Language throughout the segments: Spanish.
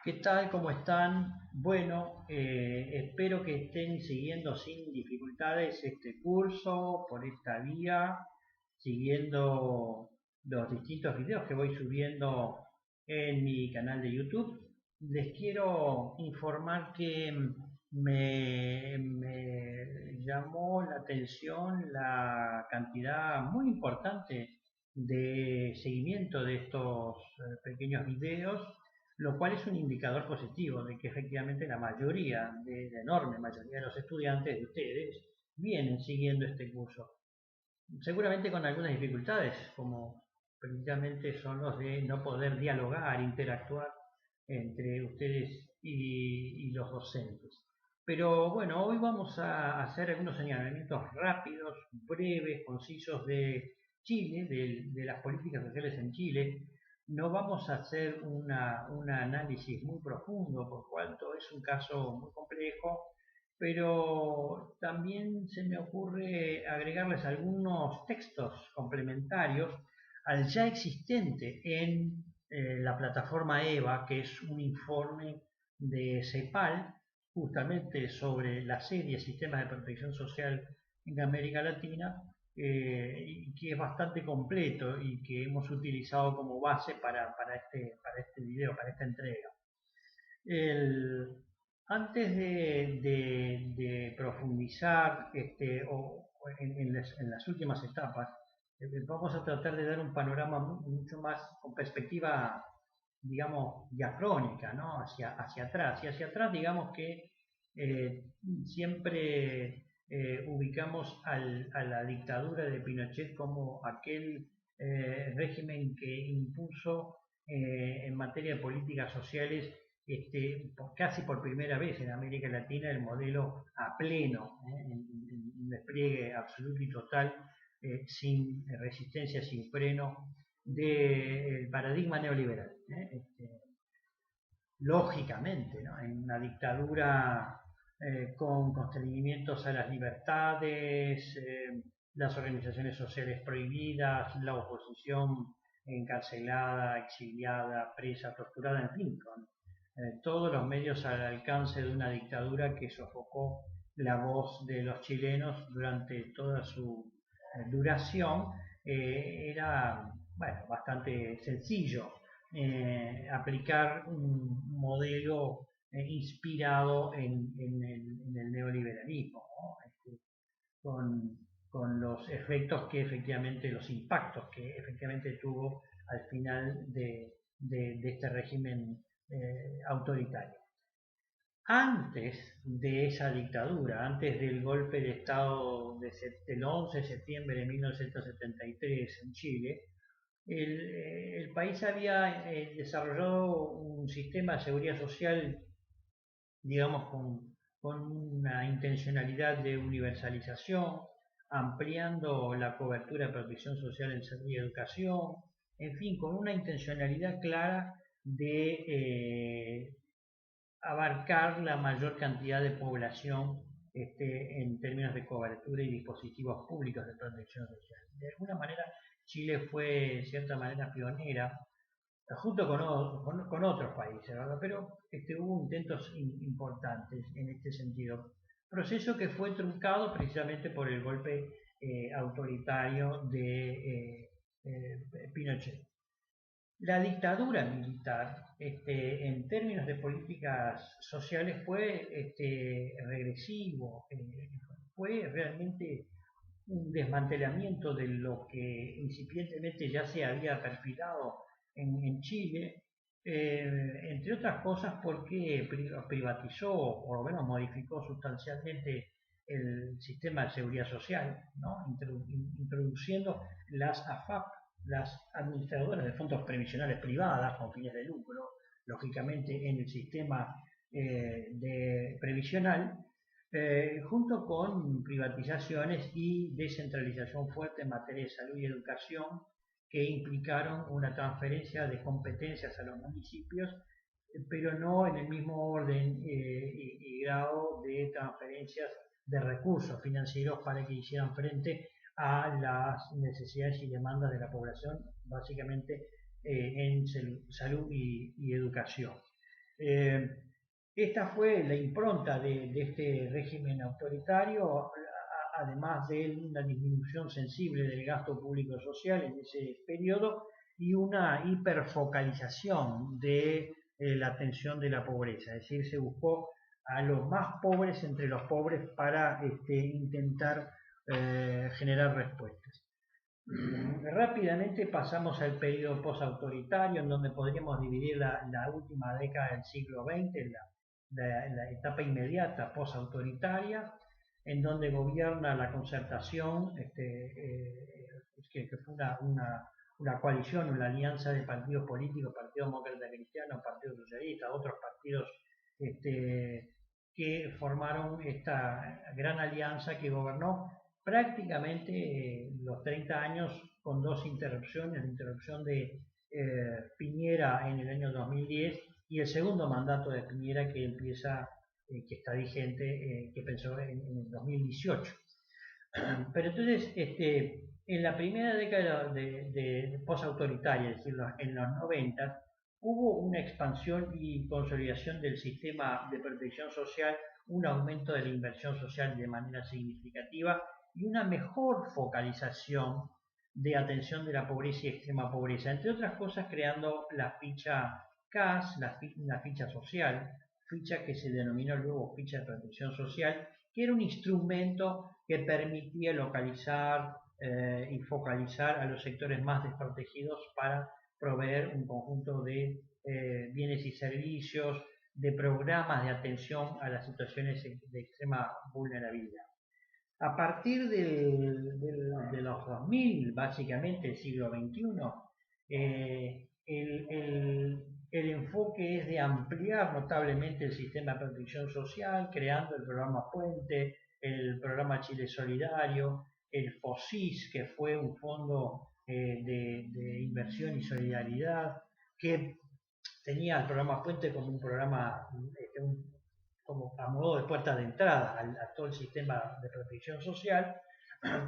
¿Qué tal? ¿Cómo están? Bueno, espero que estén siguiendo sin dificultades este curso por esta vía, siguiendo los distintos videos que voy subiendo en mi canal de YouTube. Les quiero informar que me llamó la atención la cantidad muy importante de seguimiento de estos pequeños videos, lo cual es un indicador positivo de que efectivamente la mayoría, la enorme mayoría de los estudiantes de ustedes vienen siguiendo este curso. Seguramente con algunas dificultades, como precisamente son los de no poder dialogar, interactuar entre ustedes y los docentes. Pero bueno, hoy vamos a hacer algunos señalamientos rápidos, breves, concisos de Chile, de las políticas sociales en Chile. No vamos a hacer un análisis muy profundo, por cuanto es un caso muy complejo, pero también se me ocurre agregarles algunos textos complementarios al ya existente en la plataforma EVA, que es un informe de CEPAL justamente sobre la serie Sistemas de Protección Social en América Latina, y que es bastante completo y que hemos utilizado como base para este video, para esta entrega. El, Antes de profundizar en las últimas etapas, vamos a tratar de dar un panorama mucho más con perspectiva, digamos, diacrónica, ¿no? Hacia atrás. Y hacia atrás, digamos que eh, siempre ubicamos a la dictadura de Pinochet como aquel régimen que impuso en materia de políticas sociales, casi por primera vez en América Latina, el modelo a pleno, en un despliegue absoluto y total, sin resistencia, sin freno, del paradigma neoliberal. Lógicamente, ¿no? En una dictadura con constreñimientos a las libertades, las organizaciones sociales prohibidas, la oposición encarcelada, exiliada, presa, torturada, en fin, con todos los medios al alcance de una dictadura que sofocó la voz de los chilenos durante toda su duración. Era, bueno, bastante sencillo aplicar un modelo inspirado en el neoliberalismo, ¿no? con, con los efectos que efectivamente, los impactos que efectivamente tuvo al final de este régimen autoritario. Antes de esa dictadura, antes del golpe de Estado del 11 de septiembre de 1973 en Chile, el país había desarrollado un sistema de seguridad social, digamos, con una intencionalidad de universalización, ampliando la cobertura de protección social en salud y educación, en fin, con una intencionalidad clara de abarcar la mayor cantidad de población en términos de cobertura y dispositivos públicos de protección social. De alguna manera, Chile fue, de cierta manera, pionera, junto con otros países, ¿verdad? Pero hubo intentos importantes en este sentido. Proceso que fue truncado precisamente por el golpe autoritario de Pinochet. La dictadura militar, en términos de políticas sociales, fue regresivo, fue realmente un desmantelamiento de lo que incipientemente ya se había perfilado en Chile, entre otras cosas porque privatizó, o por lo menos modificó sustancialmente el sistema de seguridad social, ¿no? Introduciendo las AFAP, las administradoras de fondos previsionales privadas con fines de lucro, lógicamente en el sistema previsional, junto con privatizaciones y descentralización fuerte en materia de salud y educación, que implicaron una transferencia de competencias a los municipios, pero no en el mismo orden y grado de transferencias de recursos financieros para que hicieran frente a las necesidades y demandas de la población, básicamente en salud y educación. Eh, Esta fue la impronta de este régimen autoritario, además de una disminución sensible del gasto público social en ese periodo y una hiperfocalización de la atención de la pobreza. Es decir, se buscó a los más pobres entre los pobres para intentar generar respuestas. Rápidamente pasamos al periodo postautoritario, en donde podríamos dividir la última década del siglo XX, la etapa inmediata postautoritaria, en donde gobierna la concertación, que fue una coalición, una alianza de partidos políticos, Partido Demócrata Cristiano, Partido Socialista, otros partidos que formaron esta gran alianza que gobernó prácticamente los 30 años con dos interrupciones, la interrupción de Piñera en el año 2010 y el segundo mandato de Piñera que empieza, que está vigente, que pensó en el 2018. Pero entonces, en la primera década de posautoritaria, es decir, en los 90, hubo una expansión y consolidación del sistema de protección social, un aumento de la inversión social de manera significativa y una mejor focalización de atención de la pobreza y extrema pobreza, entre otras cosas creando la ficha CAS, la ficha social, ficha que se denominó luego ficha de protección social, que era un instrumento que permitía localizar y focalizar a los sectores más desprotegidos para proveer un conjunto de bienes y servicios, de programas de atención a las situaciones de extrema vulnerabilidad. A partir de los 2000, básicamente el siglo XXI, el enfoque es de ampliar notablemente el sistema de protección social, creando el programa Puente, el programa Chile Solidario, el FOSIS, que fue un fondo de inversión y solidaridad, que tenía el programa Puente como un programa, como a modo de puerta de entrada a todo el sistema de protección social,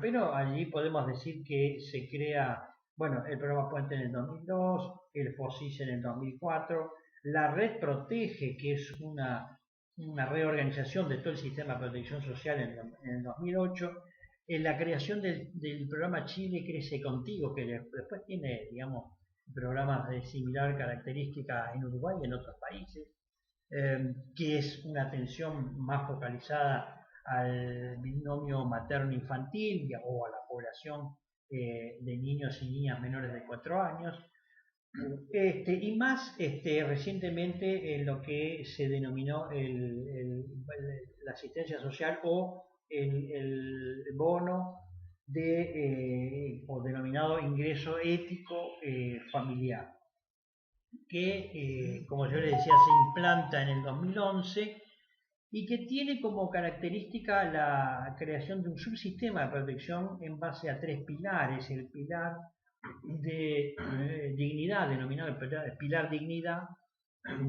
pero allí podemos decir que se crea, bueno, el programa Puente en el 2002, el FOSIS en el 2004, la Red Protege, que es una reorganización de todo el sistema de protección social en el 2008, en la creación del programa Chile Crece Contigo, que después tiene, digamos, programas de similar característica en Uruguay y en otros países, que es una atención más focalizada al binomio materno-infantil o a la población de niños y niñas menores de 4 años, y más recientemente en lo que se denominó la asistencia social o el bono o denominado ingreso ético familiar, que, como yo le decía, se implanta en el 2011 y que tiene como característica la creación de un subsistema de protección en base a 3 pilares. El pilar de dignidad, denominado el pilar dignidad,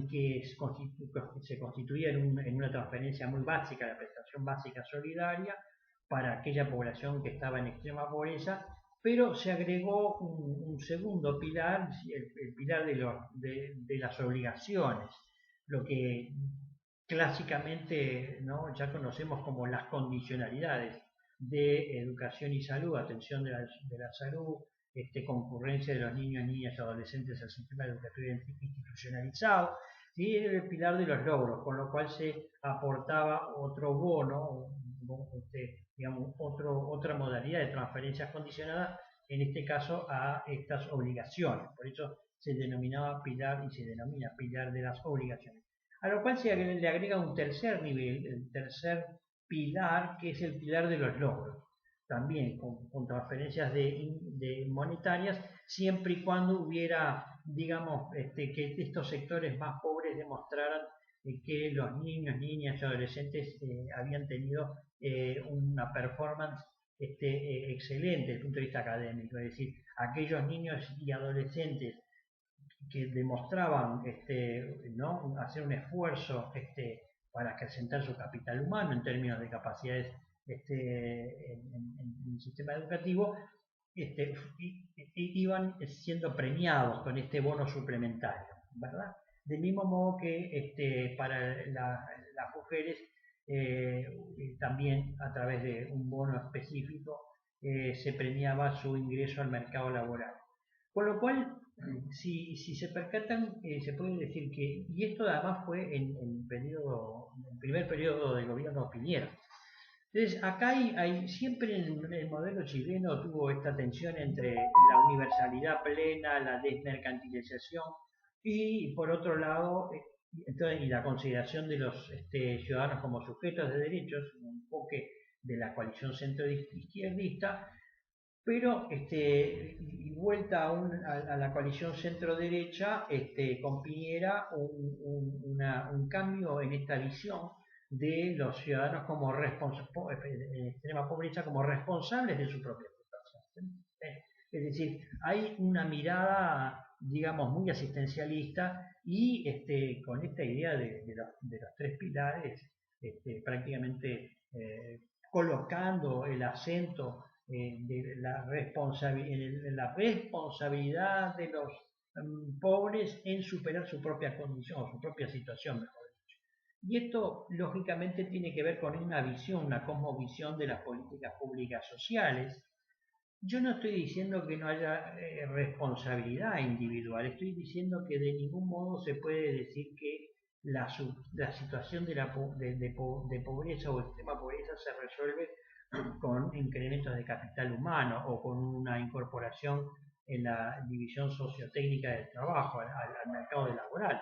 que se constituía en una transferencia muy básica, la prestación básica solidaria, para aquella población que estaba en extrema pobreza, pero se agregó un segundo pilar, el pilar de las obligaciones, lo que clásicamente, ¿no?, ya conocemos como las condicionalidades de educación y salud, atención de la salud, concurrencia de los niños, niñas y adolescentes al sistema educativo institucionalizado, y el pilar de los logros, con lo cual se aportaba otro bono, digamos, otra modalidad de transferencias condicionadas, en este caso a estas obligaciones. Por eso se denominaba pilar y se denomina pilar de las obligaciones. A lo cual se le agrega un tercer nivel, el tercer pilar, que es el pilar de los logros, también con transferencias de monetarias, siempre y cuando hubiera, digamos, que estos sectores más pobres demostraran que los niños, niñas y adolescentes habían tenido una performance excelente desde el punto de vista académico, es decir, aquellos niños y adolescentes que demostraban ¿no?, hacer un esfuerzo para acrecentar su capital humano en términos de capacidades en el sistema educativo, iban siendo premiados con este bono suplementario, ¿verdad? Del mismo modo que para las mujeres también a través de un bono específico se premiaba su ingreso al mercado laboral. Con lo cual, si se percatan, se puede decir que, y esto además fue en el primer periodo del gobierno Piñera. Entonces, acá siempre el modelo chileno tuvo esta tensión entre la universalidad plena, la desmercantilización y, por otro lado, y la consideración de los ciudadanos como sujetos de derechos, un enfoque de la coalición centro-izquierdista, pero y vuelta a la coalición centro-derecha, con Piñera, un cambio en esta visión de los ciudadanos como en extrema pobreza como responsables de su propia situación. Es decir, hay una mirada, digamos, muy asistencialista y con esta idea de los tres pilares, prácticamente colocando el acento de la responsabilidad de los pobres en superar su propia condición o su propia situación, mejor dicho. Y esto, lógicamente, tiene que ver con una visión, una cosmovisión de las políticas públicas sociales. Yo no estoy diciendo que no haya responsabilidad individual, estoy diciendo que de ningún modo se puede decir que la situación de pobreza o extrema pobreza se resuelve con incrementos de capital humano o con una incorporación en la división sociotécnica del trabajo al mercado laboral.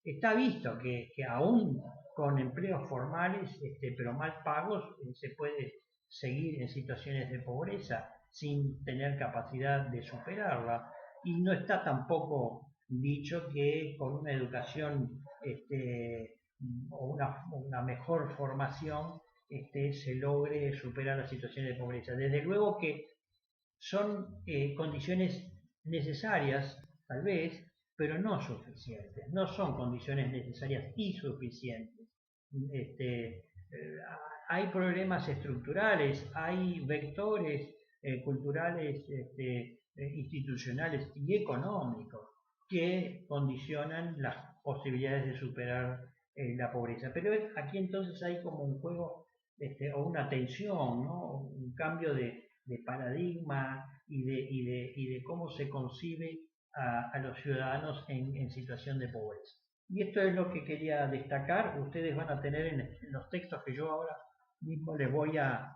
Está visto que aún con empleos formales, pero mal pagos, se puede seguir en situaciones de pobreza sin tener capacidad de superarla. Y no está tampoco dicho que con una educación o una mejor formación se logre superar las situaciones de pobreza. Desde luego que son condiciones necesarias, tal vez, pero no suficientes. No son condiciones necesarias y suficientes. Hay problemas estructurales, hay vectores culturales, institucionales y económicos que condicionan las posibilidades de superar la pobreza. Pero aquí entonces hay como un juego o una tensión, ¿no? Un cambio de paradigma y de cómo se concibe a los ciudadanos en situación de pobreza. Y esto es lo que quería destacar. Ustedes van a tener en los textos que yo ahora mismo les voy a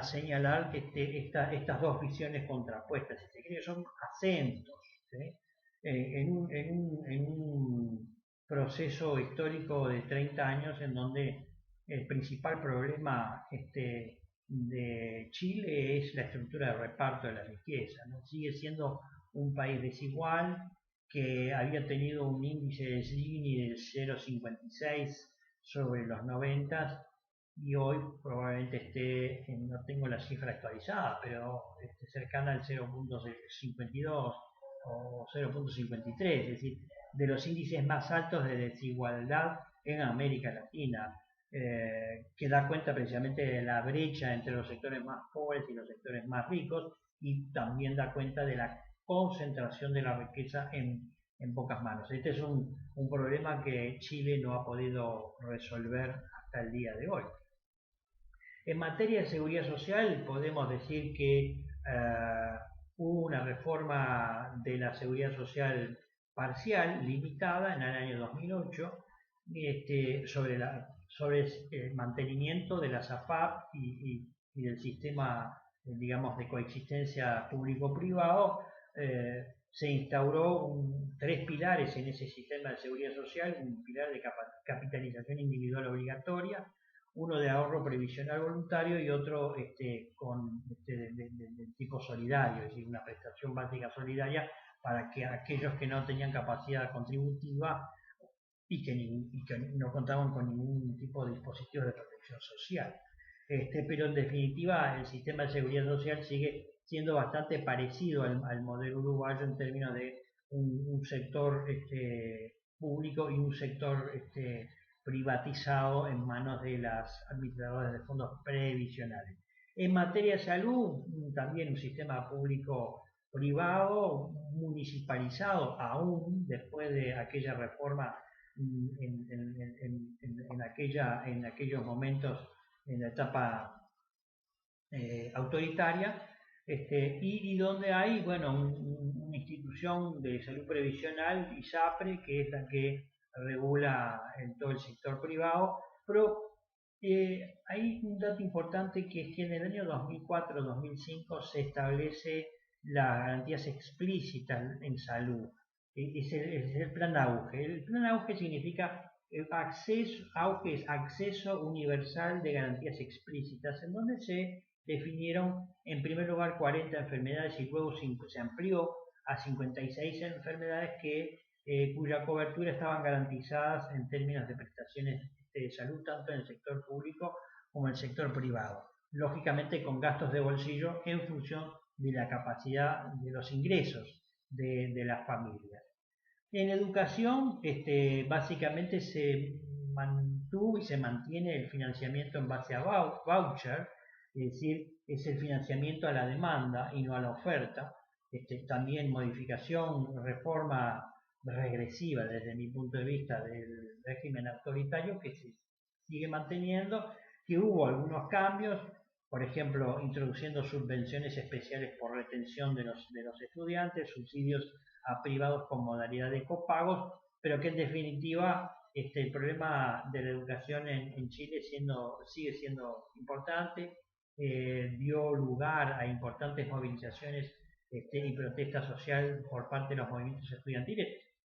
señalar estas dos visiones contrapuestas, si se quiere, son acentos, ¿sí? En un proceso histórico de 30 años en donde el principal problema de Chile es la estructura de reparto de la riqueza, ¿no? Sigue siendo un país desigual que había tenido un índice de Gini del 0,56 sobre los 90 y hoy probablemente no tengo la cifra actualizada, pero cercana al 0,52 o 0,53, es decir, de los índices más altos de desigualdad en América Latina, que da cuenta precisamente de la brecha entre los sectores más pobres y los sectores más ricos, y también da cuenta de la concentración de la riqueza en pocas manos. Este es un problema que Chile no ha podido resolver hasta el día de hoy. En materia de seguridad social podemos decir que hubo una reforma de la seguridad social parcial, limitada, en el año 2008, sobre el mantenimiento de la SAFAP y del sistema, digamos, de coexistencia público-privado. Se instauró tres pilares en ese sistema de seguridad social: un pilar de capitalización individual obligatoria, uno de ahorro previsional voluntario y otro de tipo solidario, es decir, una prestación básica solidaria para que aquellos que no tenían capacidad contributiva y que no contaban con ningún tipo de dispositivo de protección social. Pero en definitiva el sistema de seguridad social sigue siendo bastante parecido al modelo uruguayo en términos de un sector público y un sector privatizado en manos de las administradoras de fondos previsionales. En materia de salud, también un sistema público privado municipalizado aún después de aquella reforma en aquellos momentos en la etapa autoritaria, y donde hay, bueno, una institución de salud previsional, ISAPRE, que es la que regula en todo el sector privado, pero hay un dato importante, que es que en el año 2004-2005 se establece las garantías explícitas en salud. Es el plan AUGE. El plan AUGE significa AUGE es acceso universal de garantías explícitas, en donde se definieron en primer lugar 40 enfermedades y luego se amplió a 56 enfermedades cuya cobertura estaban garantizadas en términos de prestaciones de salud tanto en el sector público como en el sector privado, lógicamente con gastos de bolsillo en función de la capacidad de los ingresos de las familias. En educación, básicamente se mantuvo y se mantiene el financiamiento en base a voucher, es decir, es el financiamiento a la demanda y no a la oferta. También modificación, reforma regresiva desde mi punto de vista del régimen autoritario, que se sigue manteniendo, que hubo algunos cambios, por ejemplo, introduciendo subvenciones especiales por retención de los estudiantes, subsidios a privados con modalidad de copagos, pero que en definitiva el problema de la educación en Chile sigue siendo importante. Dio lugar a importantes movilizaciones y protesta social por parte de los movimientos estudiantiles,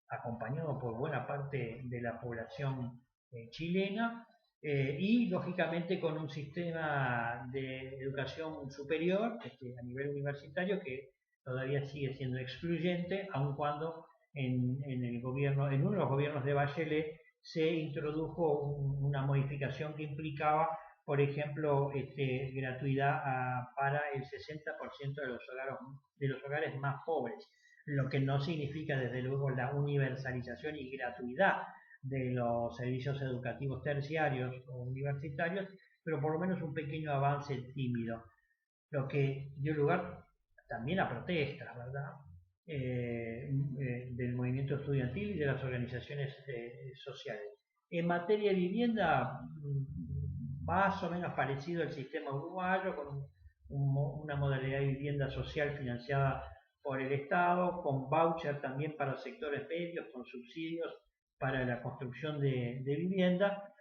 acompañado por buena parte de la población chilena, y lógicamente con un sistema de educación superior a nivel universitario que todavía sigue siendo excluyente, aun cuando en uno de los gobiernos de Bachelet se introdujo una modificación que implicaba, por ejemplo, gratuidad para el 60% de los hogares más pobres, lo que no significa desde luego la universalización y gratuidad de los servicios educativos terciarios o universitarios, pero por lo menos un pequeño avance tímido, lo que dio lugar también a protestas, ¿verdad? Del movimiento estudiantil y de las organizaciones sociales. En materia de vivienda, más o menos parecido al sistema uruguayo, con una modalidad de vivienda social financiada por el Estado, con voucher también para sectores medios, con subsidios para la construcción de vivienda,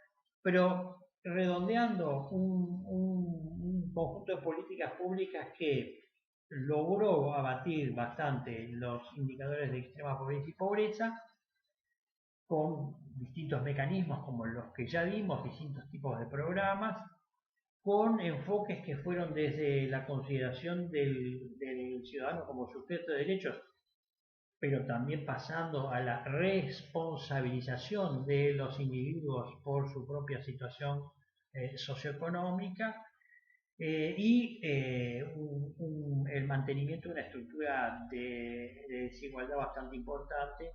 pero redondeando un conjunto de políticas públicas que logró abatir bastante los indicadores de extrema pobreza y pobreza, con distintos mecanismos como los que ya vimos, distintos tipos de programas, con enfoques que fueron desde la consideración del ciudadano como sujeto de derechos, pero también pasando a la responsabilización de los individuos por su propia situación socioeconómica, y el mantenimiento de una estructura de desigualdad bastante importante,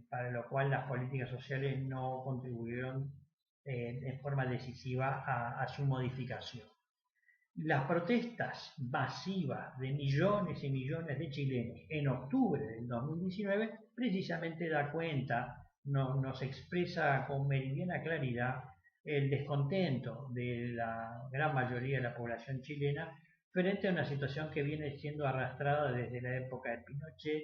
para lo cual las políticas sociales no contribuyeron en forma decisiva a su modificación. Las protestas masivas de millones y millones de chilenos en octubre del 2019 precisamente da cuenta, nos expresa con meridiana claridad el descontento de la gran mayoría de la población chilena frente a una situación que viene siendo arrastrada desde la época de Pinochet,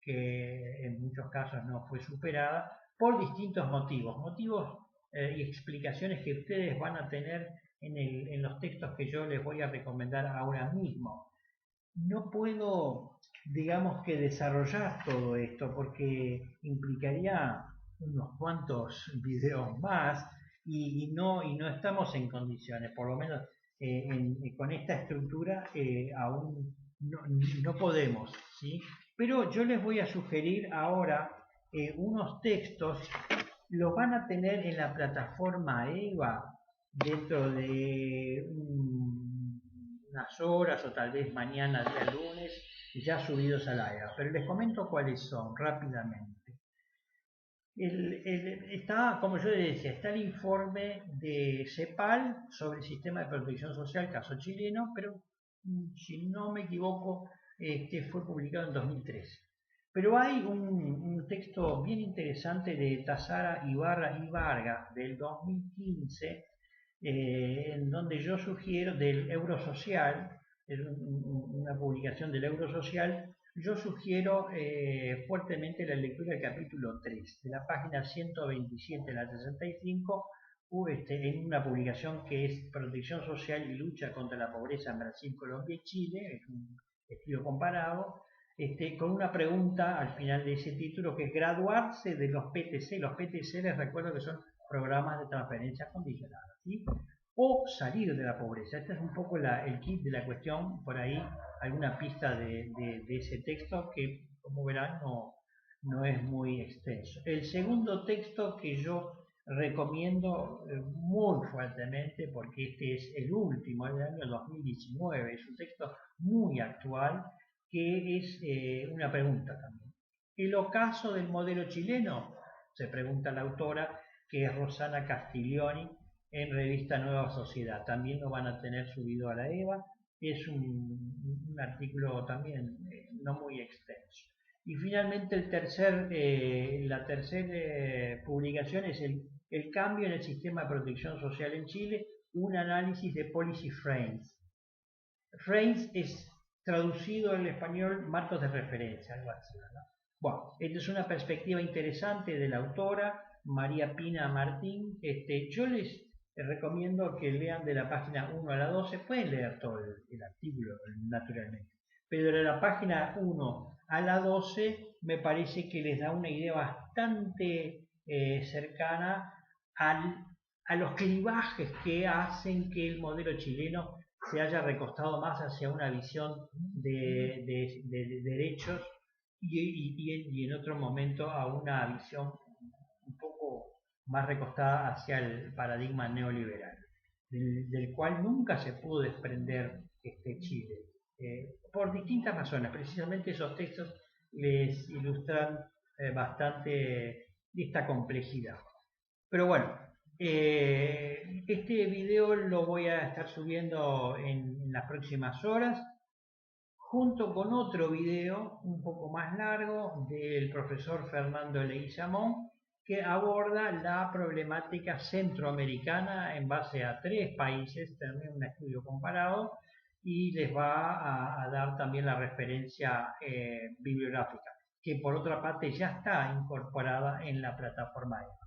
que en muchos casos no fue superada por distintos motivos y explicaciones que ustedes van a tener en los textos que yo les voy a recomendar ahora mismo. No puedo, digamos, que desarrollar todo esto porque implicaría unos cuantos videos más y no estamos en condiciones, por lo menos con esta estructura aún no podemos, ¿sí? Pero yo les voy a sugerir ahora unos textos, los van a tener en la plataforma EVA dentro de unas horas o tal vez mañana, día lunes, ya subidos al aire. Pero les comento cuáles son rápidamente. Está, como yo les decía, está el informe de CEPAL sobre el sistema de protección social, caso chileno, pero si no me equivoco, fue publicado en 2013. Pero hay un texto bien interesante de Tazara Ibarra y Vargas del 2015, en donde yo sugiero del Eurosocial, una publicación del Eurosocial, yo sugiero fuertemente la lectura del capítulo 3, de la página 127 a la 65, en una publicación que es Protección Social y Lucha contra la Pobreza en Brasil, Colombia y Chile, es un estudio comparado, con una pregunta al final de ese título, que es graduarse de los PTC. Los PTC, les recuerdo que son programas de transferencia condicionada, ¿sí? O salir de la pobreza. Este es un poco el kit de la cuestión, por ahí alguna pista de ese texto que, como verán, no es muy extenso. El segundo texto que yo recomiendo muy fuertemente, porque este es el último, del año 2019, es un texto muy actual, que es una pregunta también. ¿El ocaso del modelo chileno? Se pregunta la autora, que es Rosana Castiglioni, en revista Nueva Sociedad. También lo van a tener subido a la EVA. Es un artículo también no muy extenso. Y finalmente la tercera publicación es el cambio en el sistema de protección social en Chile, un análisis de Policy Frames. Frames es traducido al español marcos de referencia, algo así, ¿no? Bueno, esta es una perspectiva interesante de la autora María Pina Martín. Yo les recomiendo que lean de la página 1 a la 12, pueden leer todo el artículo naturalmente, pero de la página 1 a la 12 me parece que les da una idea bastante cercana a los clivajes que hacen que el modelo chileno se haya recostado más hacia una visión de derechos y en otro momento a una visión un poco más recostada hacia el paradigma neoliberal, del cual nunca se pudo desprender Chile, por distintas razones. Precisamente esos textos les ilustran bastante esta complejidad. Pero bueno, este video lo voy a estar subiendo en las próximas horas, junto con otro video un poco más largo del profesor Fernando Leguizamón, que aborda la problemática centroamericana en base a 3 países, también un estudio comparado, y les va a dar también la referencia bibliográfica, que por otra parte ya está incorporada en la plataforma EVA.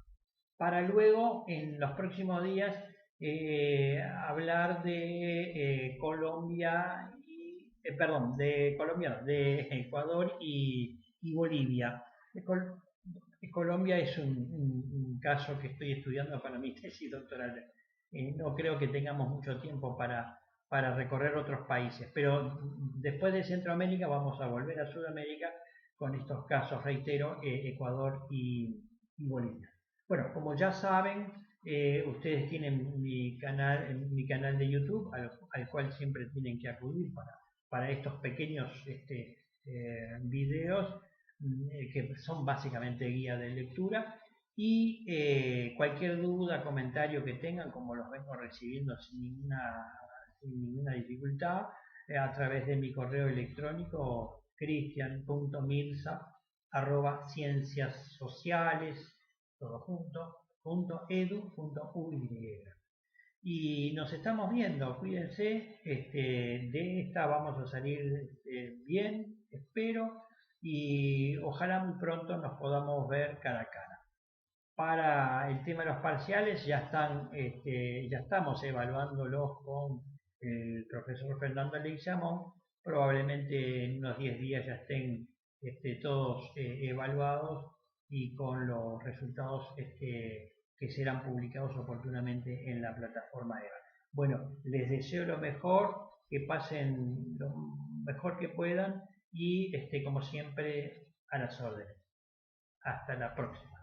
Para luego, en los próximos días, hablar de Colombia, de Ecuador y Bolivia. Colombia es un caso que estoy estudiando para mi tesis doctoral. No creo que tengamos mucho tiempo para recorrer otros países, pero después de Centroamérica vamos a volver a Sudamérica con estos casos, reitero, Ecuador y Bolivia. Bueno, como ya saben, ustedes tienen mi canal de YouTube, al cual siempre tienen que acudir para estos pequeños videos que son básicamente guía de lectura, y cualquier duda, comentario que tengan, como los vengo recibiendo sin ninguna dificultad, a través de mi correo electrónico cristian.milsa@cienciassociales edu.uy. Y nos estamos viendo, cuídense, de esta vamos a salir bien, espero, y ojalá muy pronto nos podamos ver cara a cara. Para el tema de los parciales ya estamos evaluándolos con el profesor Fernando Leguizamón. Probablemente en unos 10 días ya estén todos evaluados y con los resultados que serán publicados oportunamente en la plataforma EVA. Bueno, les deseo lo mejor, que pasen lo mejor que puedan y como siempre a las órdenes. Hasta la próxima.